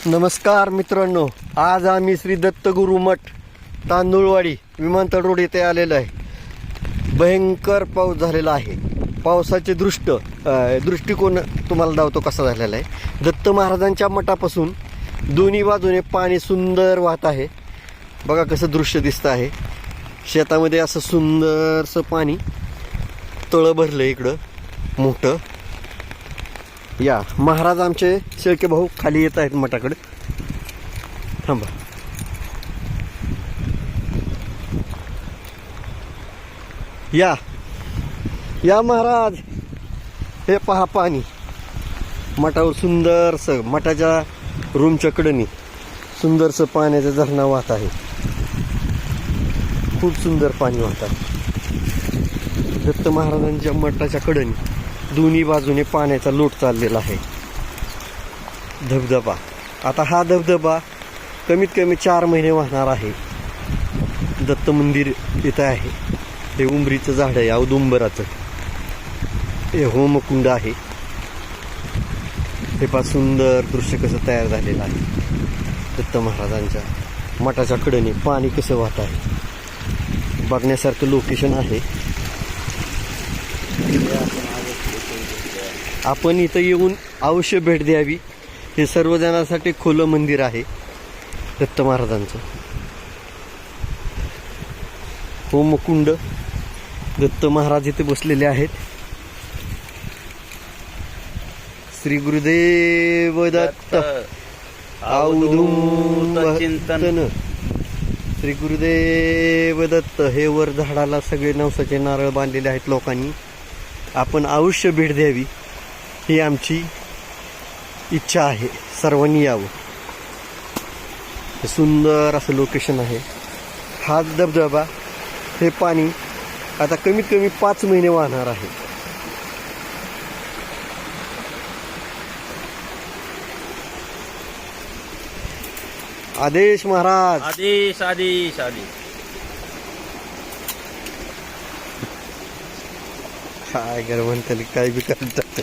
नमस्कार मित्रांनो, आज आम्ही श्री दत्तगुरु मठ तांदूळवाडी विमानतळ रोड येथे आलेलो आहे. भयंकर पाऊस झालेला आहे. पावसाचे दृष्टिकोन तुम्हाला दावतो कसा झालेला आहे. दत्त महाराजांच्या मठापासून दोन्ही बाजूने पाणी सुंदर वाहत आहे. बघा कसं दृश्य दिसतं आहे. शेतामध्ये असं सुंदरसं पाणी तळं भरलं इकडं मोठं. या महाराज आमचे शेळके भाऊ खाली येत आहेत मठाकडे. थांबा. या महाराज, हे पहा पाणी मठावर सुंदरसं, मठाच्या रूमच्या कडेनी सुंदरसं पाण्याचं झरणा वाहत आहे. खूप सुंदर पाणी वाहत आहे. दत्त महाराजांच्या मठाच्या कडेनी दोन्ही बाजूने पाण्याचा लोट चाललेला आहे. धबधबा. आता हा धबधबा कमीत कमी 4 महिने वाहणार आहे. दत्त मंदिर इथं आहे. हे उंबरीचं झाड आहे, औदुंबराचं. हे होमकुंड आहे. हे पहा सुंदर दृश्य कसं तयार झालेलं आहे. दत्त महाराजांच्या मठाच्या कडेने पाणी कसं वाहत आहे. बघण्यासारखं लोकेशन आहे. आपण इथं येऊन अवश्य भेट द्यावी. हे सर्वजणांसाठी खुलं मंदिर आहे दत्त महाराजांचं. होमकुंड. दत्त महाराज इथे बसलेले आहेत. श्री गुरुदेव दत्त. अवधूत चिंतन. श्री गुरुदेव दत्त. हे वर झाडाला सगळे नवसाचे नारळ बांधलेले आहेत लोकांनी. आपण अवश्य भेट द्यावी ही आमची इच्छा आहे. सर्वांनी यावं. सुंदर असं लोकेशन आहे. हा धबधबा, हे पाणी आता कमीत कमी 5 महिने वाहणार आहे. आदेश महाराज. आदेश आदेश आदेश. काय कर म्हणतात, काय बी करतात.